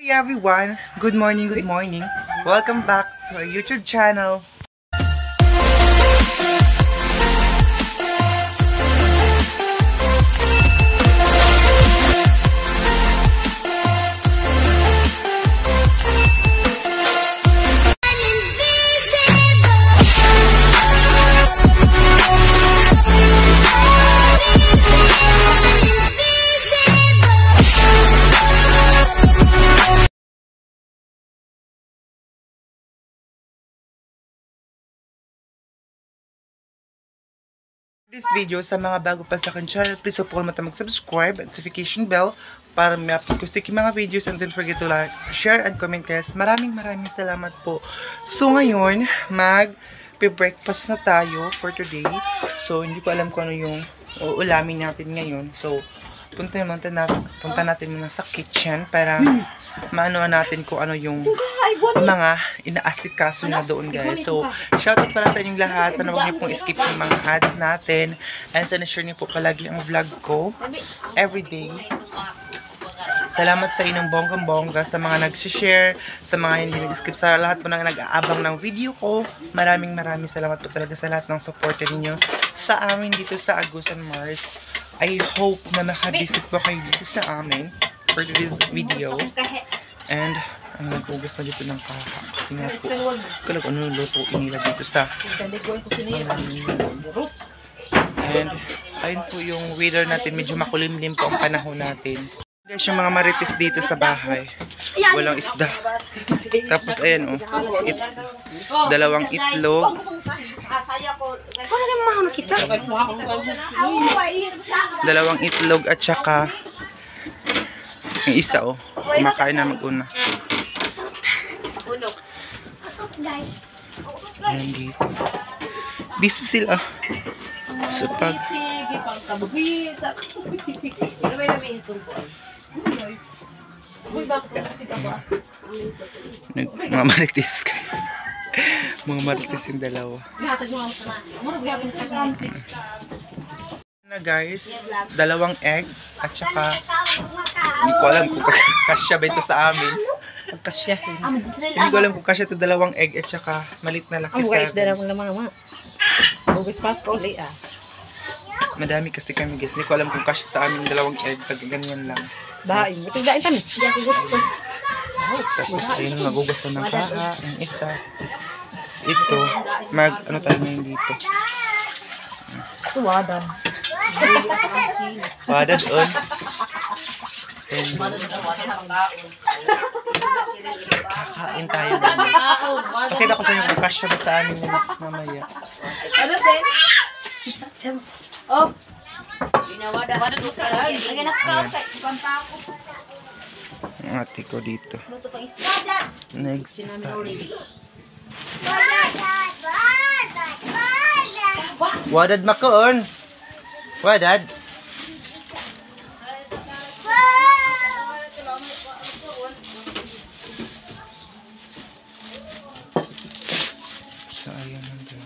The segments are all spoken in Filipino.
Hey everyone, good morning, good morning. Welcome back to our YouTube channel. This video, sa mga bago pa sa akin channel, please huwag po mag-subscribe at notification bell para may-upload ko sa mga videos, and don't forget to like, share, and comment guys. Maraming salamat po. So ngayon, mag-breakfast na tayo for today. So hindi ko alam kung ano yung uulamin natin ngayon. So punta natin muna sa kitchen para maano natin kung ano yung mga inaasikaso na doon guys. So shoutout para sa inyong lahat. Sana huwag niyo pong skip yung mga ads natin, and sana share niyo po palagi ang vlog ko everyday. Salamat sa inyong bonggang-bongga, sa mga nag-share, sa mga hindi nag-skip, sa lahat po na nag-aabang ng video ko. Maraming salamat po talaga sa lahat ng support niyo sa amin dito sa Agusan Mars. I hope na makabisit po kayo dito sa amin for this video. And ang nag-ugas na dito ng kaka. Kasi nga po, kalag ano luto inila dito sa and ayun po yung weather natin. Medyo makulimlim po ang panahon natin. Guys, yung mga marites dito sa bahay, walang isda. Tapos ayan dalawang itlog. Dalawang itlog at saka yung isa kumakain na mag-una. Ayan dito. Busy sila sa pag mga marites guys. Mga marites yung dalawa na guys. Dalawang egg at saka hindi ko alam kung kasya ba ito sa amin. Hindi ko alam kung kasya ito, dalawang egg at saka malit na laki sa atin. Madami kasi kami guys. Hindi ko alam kung kasya sa amin dalawang egg. Pag ganyan lang. Tapos ayun, magugasan ng kaha. Yung isa. Ito. Ano tayo ngayon dito? Wadad. Wadad on. Kakain tayo. Pakita ko sa inyo kung kasya ba sa amin mamaya. Ang ate ko dito. Next. Wadad makoon. Wadad. So ayan nandun.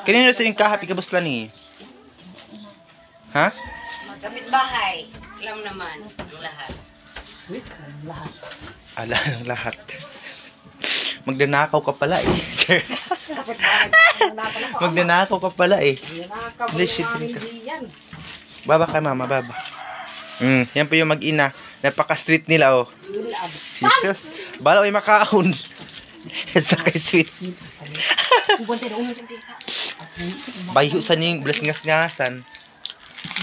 Kanina sa yung kahap, ikabos lang eh. Ha? Magkamit bahay. Alam naman ang lahat. Ala ng lahat. Magdanakaw ka pala eh. Magdanakaw ka pala eh. Baba ka mama, baba. Yan po yung mag-ina. Napaka-sweet nila oh. Jesus. Bala ay makaon. Sa kay sweet. Bayo sa ning blasngas-ngasan.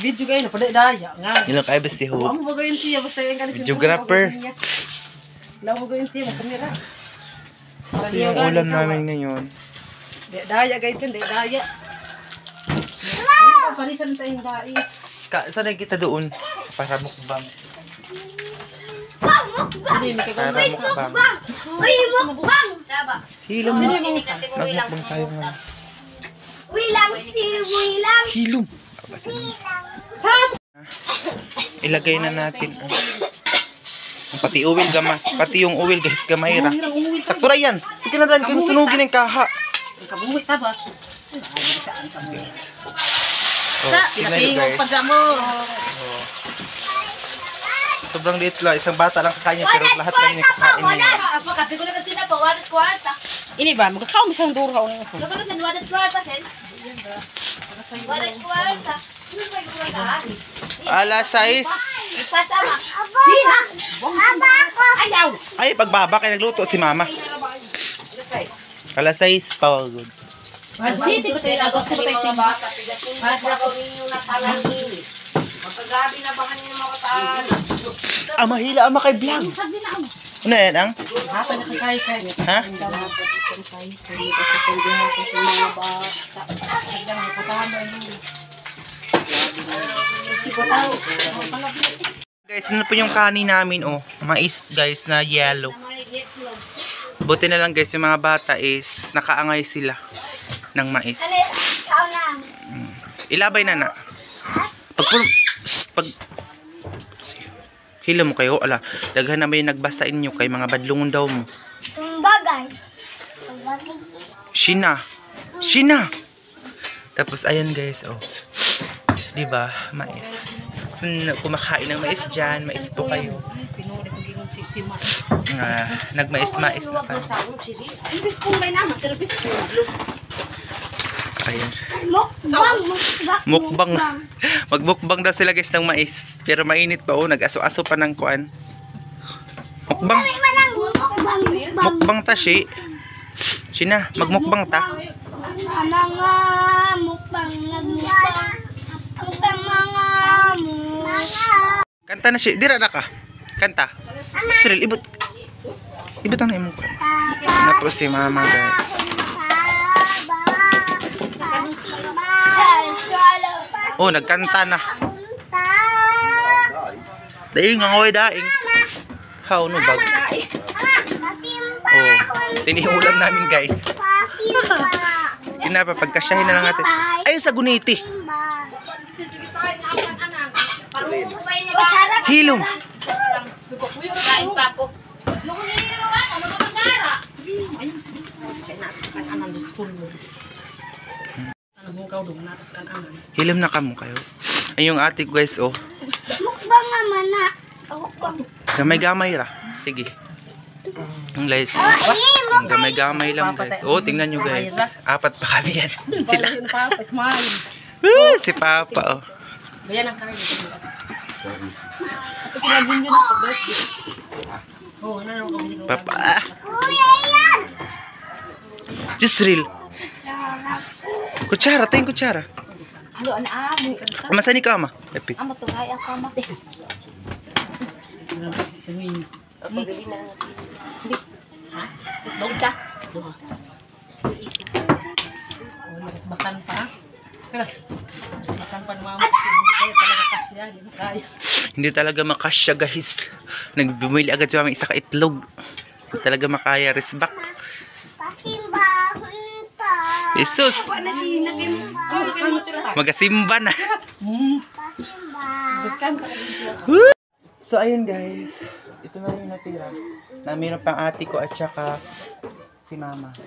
Video kayo na pada daya nga. Nilang kayo basti ho. Amo bagayon siya basta yung kanila. Videographer. Lawo bagayon siya makamera. Ito yung ulam namin ngayon. Daya guys kan, daya. Palisan tayong dai. Saan kita doon? Para mukbang. Para mukbang. Uy, mukbang! Saba. Hilom. Magmukbang tayo nga. Wilang si Wilang. Hilom. Ilagay na natin pati uwil gamay, pati yung uwil guys gamay ra. Sakto ra yan. Sige na dali kay sunugin ang kaha. Kabuhi ta ba? Sa pinapingog pagka mo. Sobrang liit lang. Isang bata lang kakain niya, pero lahat kami nakakain niya. Apa kasi ko na kasi na pawalat kwarta. Ini ba? Magkakaw mo siyang duro ka ulit. Dapat na walat kwarta sen. Walat kwarta. Ano ba yung kwarta? Alas 6. Sasama. Sina? Ayaw. Ay, pagbaba kay nagluto si mama. Alas 6, pagod. City ko tayo. Agos ko tayo sa bata. Para ko ninyo natalangin. Magkagabi na ba kanyo mga kataan? Ah, mahila ang makay vlog. Ano yan, ang? Hapa na kay kay. Ha? Guys, ano po yung kanin namin, oh. Mais, guys, na yellow. Buti na lang, guys, yung mga bata is nakaangay sila ng mais. Ilabay na na. Pag hila mo kayo, ala, daghan na may nagbasa inyo kay mga badlungon daw mo. Bagay. Shina. Tapos ayan guys, oh. 'Di ba? Mais. Kung kumakain ng mais diyan, mais po kayo. Nagmais-mais na kayo. Service po may nama, service po. Ayan. Mukbang. Magbukbang daw sila guys ng mais. Pero mainit pa, oh. Nag-aso-aso pa ng kuan. Mukbang. Mukbang ta, shi. Shina, magmukbang ta. Mga mukbang nagmukbang. Ang sa mga Kanta na shi. Dira na ka. Kanta. Cyril, ibot. Ibot ang naimong kuan. Na po si mama guys. Oh, nagkanta na. Daing nga ngoy daing. How no bag. Oh, tiniulam namin guys. Kinapa pagkasyahin na lang natin. Ay sa guniti. Hilom. Kain pa ako. Hilom na kamo kayo. Ay yung ate ko guys, oh. mukbang naman na. Gamay-gamay ra. Sige. Ang guys. Ang gamay-gamay lang guys. Oh, tingnan nyo guys. Apat pa kami yan. Sila. Smile. Si Papa, oh. Bayan ang kain. Ito kinabin nyo na pag-birthday. Oo, ano naman kami ko. Papa. Kuya yan. Just real. Kutsara, tayong kutsara. Ano ana amo? Masani ka, ama. Epit. Amo to ay ako mate. Paggali na. Ha? Isa. Bakan pa. Bakan pa ng mama. Hindi kayo talaga kasya. Hindi mo kaya. Hindi talaga makasya, guys. Nagbumili agad si mama isa ka itlog. Hindi talaga makaya. Resback. Pasimba. Jesus. Magasimba na. Pasimba. Bakan pa. So, ayun guys. Ito na yung natira. Na meron pang ate ko at saka si mama. So,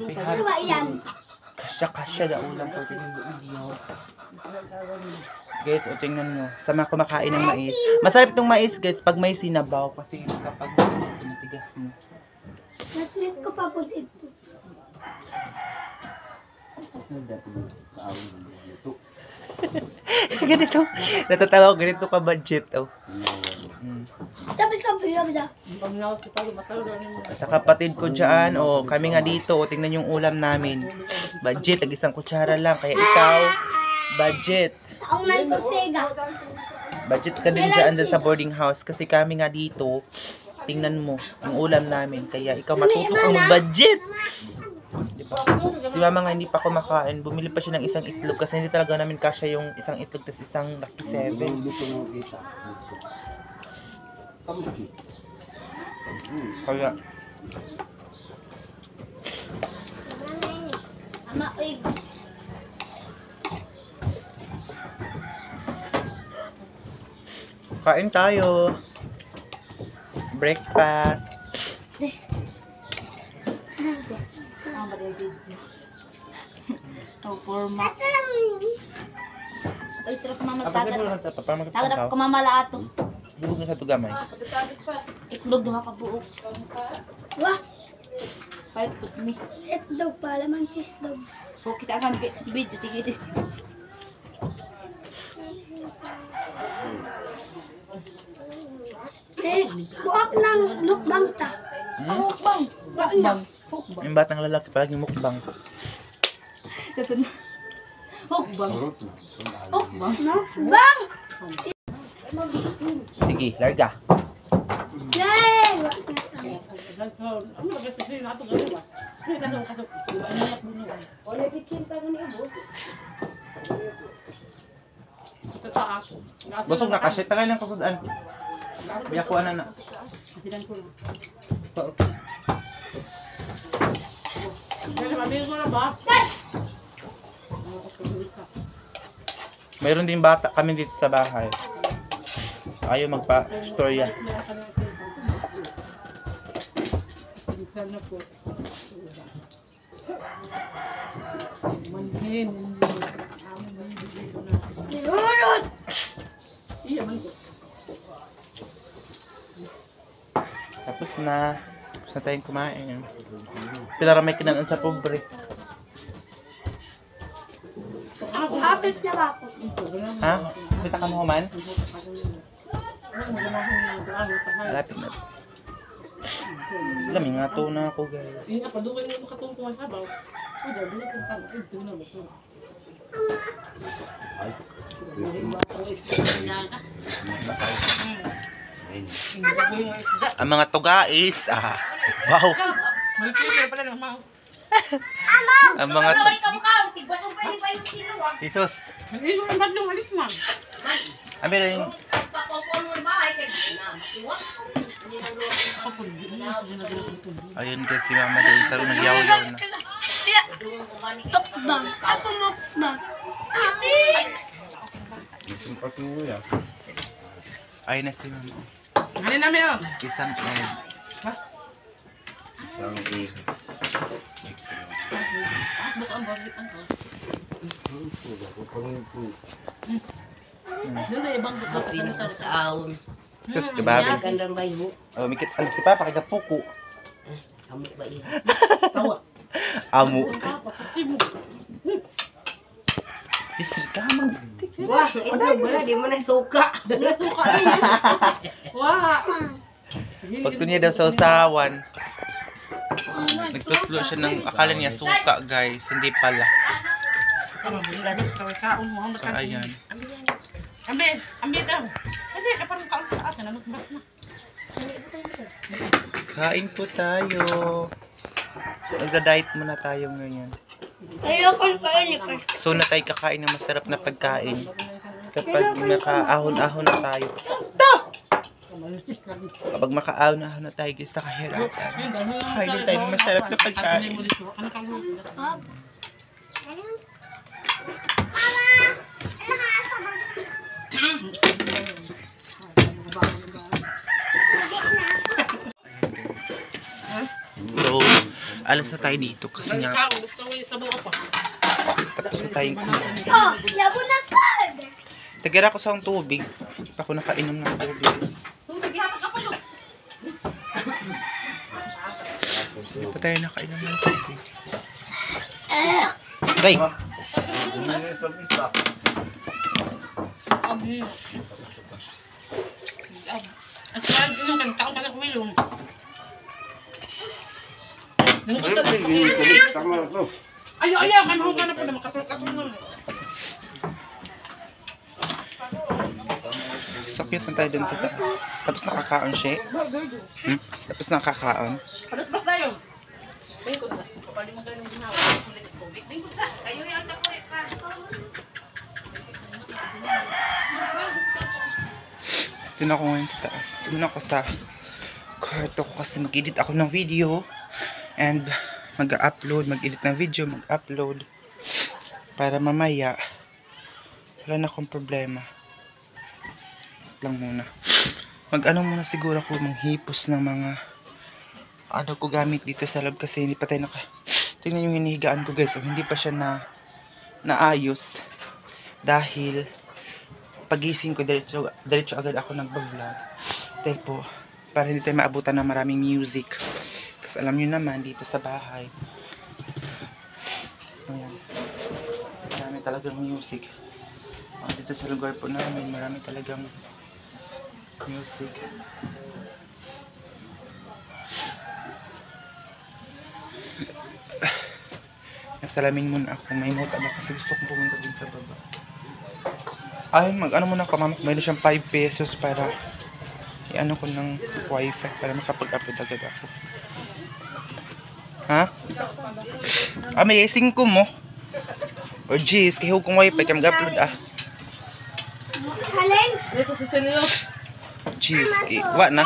we have to kasya-kasya na ulam for today's video. Guys, o tingnan nyo. Sa mga kumakain ng mais. Masarap itong mais guys pag may sinabaw. Kasi kapag matigas mo. Mas sweet ko pa po ito. Ganito. Natatawa ko ganito ka budget. Oh. Tapi ka ba? Pag nga si Palo, matalo na rin mo. Sa kapatid ko dyan, o kami nga dito, o tingnan yung ulam namin. Budget, isang kutsara lang. Kaya ikaw, budget. Ang nagkusega. Budget ka din dyan sa boarding house. Kasi kami nga dito, tingnan mo, yung ulam namin. Kaya ikaw matuto kang mag-budget. Diba? Si mama nga hindi pa kumakain. Bumili pa siya ng isang itlog. Kasi hindi talaga namin kasya yung isang itlog tas isang Lucky 7. Kaya Ama, uy. kain tayo. Breakfast. Ito lang. Ay, tira ko mama Apa tagat. ka para Tagat ko mama laato. Bubog na sa tugamay. Itlog duha ka buok. Wah, Palit put me. itlog pa, laman cheese dog. O kita akan video tigit. Buak ng mukbang ta. Mukbang. Mukbang. Mukbang. Yung batang lalaki palagi mukbang. Mukbang. Mukbang. Mukbang! Sige, larga. Yay! Busog na kasi, tagay lang kasudaan. Biya ko na. Mayroon din bata kami dito sa bahay. Ayaw magpa-storya. Yurot! Tapos na. Tapos na tayong kumain. Pilara may kinanan sa pobre. Kapit na ba ako? Ha? Kita ka mo man? Malapit na. Lamig nga to na ako guys. Ang mga tugais. Wow. Ang mga Jesus. Ami rin. Ayun guys, si Mama doon sa room nagyaw-yaw na. Mukbang. Ako mukbang. Ayun na si Mama. Ano namin yun? Isang egg. Doon na ibang kapino ka sa aon. Sus, diba? Gandang bayo. Oh, mikit alas si Papa kaya puko. Amok ba yun? Amo. Diskamang stick. Wah, ito wala, di mo na suka. Wala suka rin. Wah. Pag niya daw sa usawan, nagtuslo siya ng akala niya suka guys, hindi pala. So ayan. Ambi daw. Hindi, parang kaon sa akin. Ano bas na? Kain po tayo. Nagda-diet muna tayo ngayon. Ayokong kain eh. So na tayo kakain ng masarap na pagkain. Kapag nakaahon-ahon na tayo. Kapag makaahon-ahon na tayo guys, nakahirapan. Kain din tayo ng masarap na pagkain. So, alas na tayo dito kasi nga tapos na tayong kumain. Oh, labo na sad! Tagira ko sa akong tubig. Pa ako nakainom ng tubig. Pa tayo nakainom ng tubig. Day! At saan yung kantang ka na kumilong. Ayaw, kami ka na po na makatulog-katulog nun. Sakit na tayo dun sa taas. Tapos nakakaon siya. Tapos nakakaon. Palit bas tayo. Lingkod na. Kapali mo ganun ginawa. Lingkod na. Kayo yung nakulit pa. Ito na ako ngayon sa taas. Ito na ako sa kwarto ko kasi mag-edit ako ng video. And mag-upload, mag-edit ng video, mag-upload. Para mamaya, wala na akong problema. Lang muna. Mag-ano muna siguro ako, manghipos ng mga ano ko gamit dito sa lab kasi hindi pa tayo tingnan yung hinihigaan ko guys. So, hindi pa siya naayos. Dahil pagising ko, diretso agad ako nagbablog. Dahil po, para hindi tayo maabutan ng maraming music. Kasi alam nyo naman, dito sa bahay, ayan, marami talagang music. Dito sa lugar po namin, marami talagang music. Nasalamin muna ako. May mota ba kasi gusto kong pumunta din sa baba. Ay, mag-ano muna ako, mama. Mayroon siyang 5 pesos para i-ano ko ng wifi para makapag-upload agad ako. Ha? Ah, may 5 mo. O jeez, kahihog kong wifi kaya mag-upload Challenge. Dito sa Cecilio. Jeez, wa na.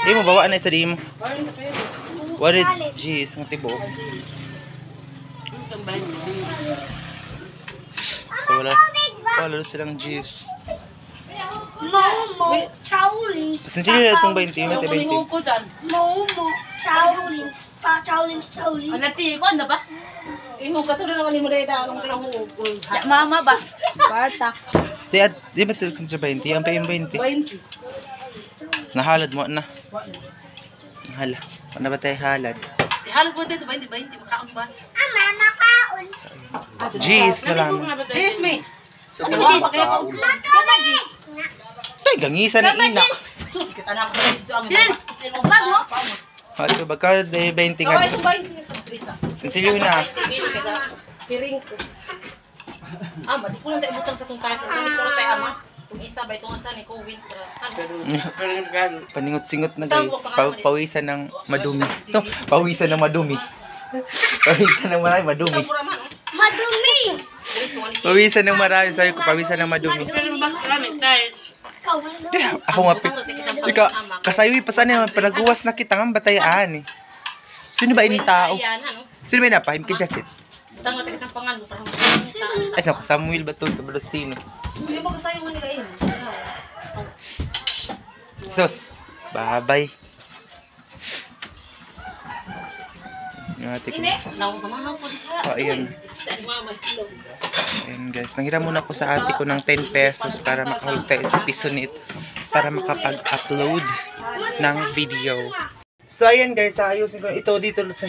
Di mo bawa na isa di mo. 40 pesos. What it? Jeez, ang tibo. Ang bayan mo. So wala silang jeez. Momo challenge. Sinsiyo na itong 20, Ano mati ko ni 20. ko dyan? Momo challenge. Challenge. Alati, ko ano ba? Ihog ka to na naman ni mo na yung pinahugol. Mama ba? Barta. Di ba ito sa 20? Ang pa yung 20. 20. Nahalad mo na. Hala. Ano ba tayo halad? Halos po dito, 20, makaon ba? Ama, makaon. Jeez na lang. Yes, me. Ay, gangisa ni ina. Sus, kita na ako dito ang Bag mo? Ito ba ka 20 nga Kawai dito? ko 20 sa Krista. Sinsiyo na. Piring ko. Ama, di ko lang tayo butang sa itong tayo. Sa likuro tayo, ama. Itong isa ba itong asa ni Kowin sa Paningot-singot na guys. Pawisan ng madumi. Ito, pawisan ng madumi. Pawisan ng marami, madumi. Madumi. Pawisan ng marami. Sabi ko, pawisan ng madumi. Kaya, ako nga, ikaw, kasayoy pa sana yung panaguwas na kita ng batayaan eh. Sino ba yung tao? Sino ba yung napahim ka jacket? Tango tayo ng pangan mo. Ay, Samuel ba ito? Ito sino? Yung bago sa'yo mo nila yun. Sus, babay. Hindi. Naku, kamahaw po dito. Oh, ayan. Mama, hello. Ayan guys, nanghiram muna ako sa ate ko ng 10 pesos para makahulog tayo sa pisonit para makapag-upload ng video. So ayan guys, ayusin ko ito dito sa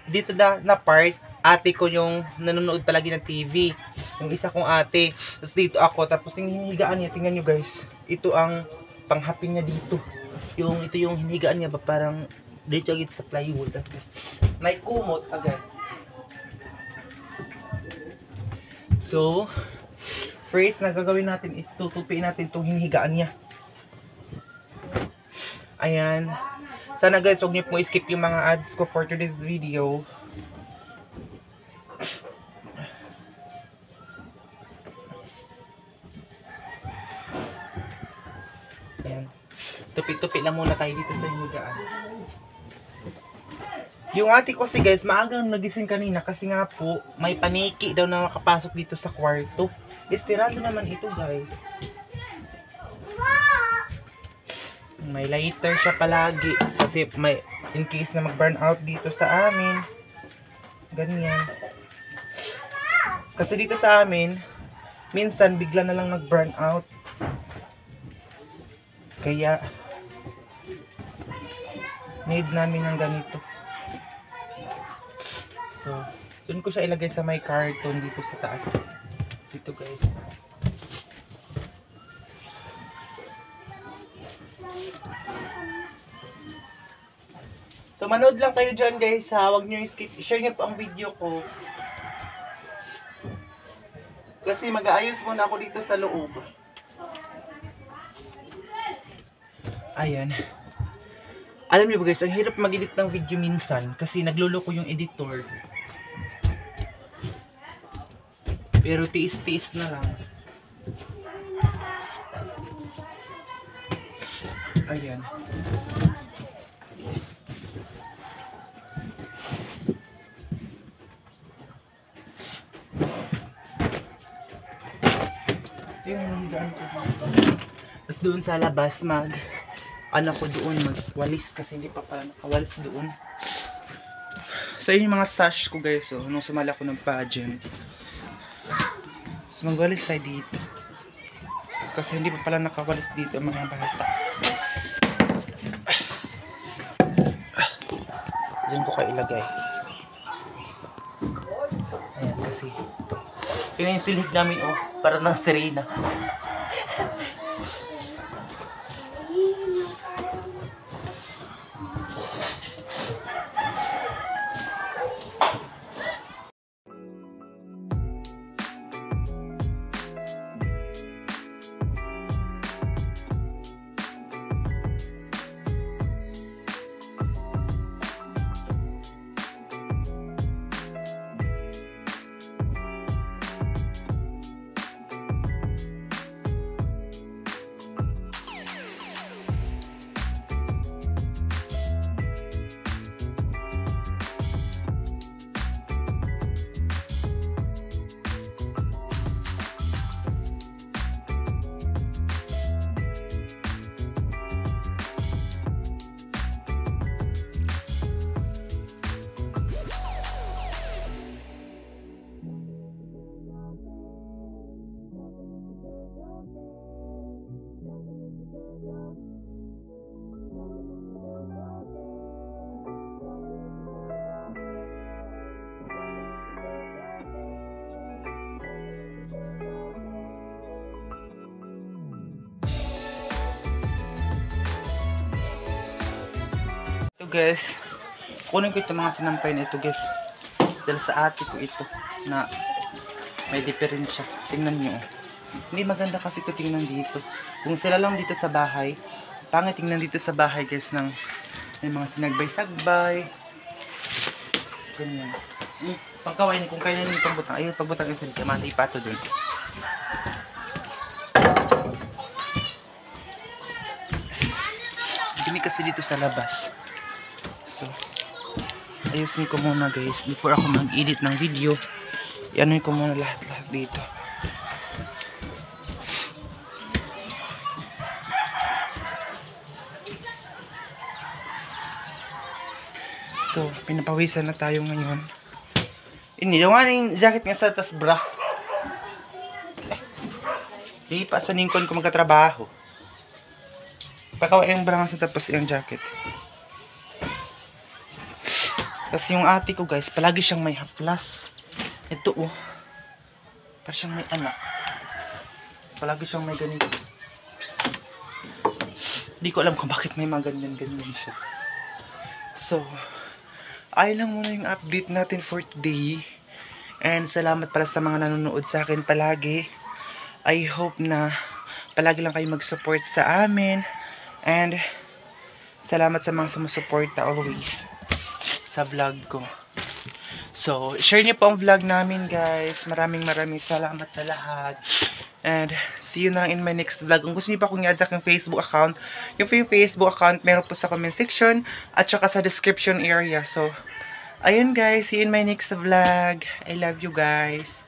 dito na part. Ate ko yung nanonood palagi ng TV. Yung isa kong ate. Tapos dito ako. Tapos yung hinihigaan niya, tingnan nyo guys. Ito ang panghapin niya dito. Ito yung hinihigaan niya ba parang dito agad sa plywood. Tapos may kumot agad. So, first na gagawin natin is tutupiin natin itong hinihigaan niya. Ayan. Sana guys, huwag niyo pong skip yung mga ads ko for today's video. Ayan. Tupi-tupi lang muna tayo dito sa hinihigaan. Yung ate ko kasi guys, maagang nagising kanina kasi nga po, may paniki daw na makapasok dito sa kwarto. Estirado naman ito guys. May lighter siya palagi kasi may in case na mag-burn out dito sa amin. Ganyan. Kasi dito sa amin, minsan bigla na lang nag-burn out. Kaya need namin ng ganito. So, dun ko siya ilagay sa may carton dito sa taas. Dito guys. So, manood lang kayo dyan guys ha. Huwag nyo skip. I-share nyo po ang video ko. Kasi mag-aayos muna ako dito sa loob. Ayan. Alam niyo ba guys, ang hirap mag-edit ng video minsan kasi nagluloko yung editor. Pero tiis-tiis na lang. Ayan. Ito yung hinihigaan ko dito. Tapos doon sa labas ano ko doon magwalis kasi hindi pa pala nakawalis doon. So yun yung mga stash ko guys, so nung sumala ko ng pageant. So magwalis tayo dito. kasi hindi pa pala nakawalis dito ang mga bata. Diyan ko kayo ilagay. Ayan kasi. Yun yung silhig namin para ng sirena. Ito guys, kunin ko itong mga sinampay na ito guys. Dahil sa ate ko ito na may diferensya. Tingnan nyo. Hindi maganda kasi ito tingnan dito. Kung sila lang dito sa bahay, pangit tingnan dito sa bahay guys ng may mga sinagbay-sagbay. Ganyan. Pagkawain kung kaya nyo itong butang. Ayun, pagbutang yung silika. Mali pa ito dun. Bini kasi dito sa labas. So, ayusin ko muna guys before ako mag-edit ng video. I-anoy ko muna lahat-lahat dito. So, pinapawisan na tayo ngayon. Inilawan yung jacket nga sa tas bra. Di pa sa ningkon ko magkatrabaho. Pakawa yung bra nga sa tapos yung jacket. Kasi yung ate ko guys, palagi siyang may haplas. Ito para siyang may anak. Palagi siyang may ganito. Di ko alam kung bakit may mga ganyan-ganyan siya. So, ayun lang muna yung update natin for today. And salamat pala sa mga nanonood sa akin palagi. I hope na palagi lang kayo mag-support sa amin. And salamat sa mga sumusuporta always sa vlog ko. So, share niyo po ang vlog namin guys. Maraming salamat sa lahat. And see you na lang in my next vlog. Kung gusto niyo pa akong i-add sa aking Facebook account, yung Facebook account meron po sa comment section at saka sa description area. So, ayun guys, see you in my next vlog. I love you guys.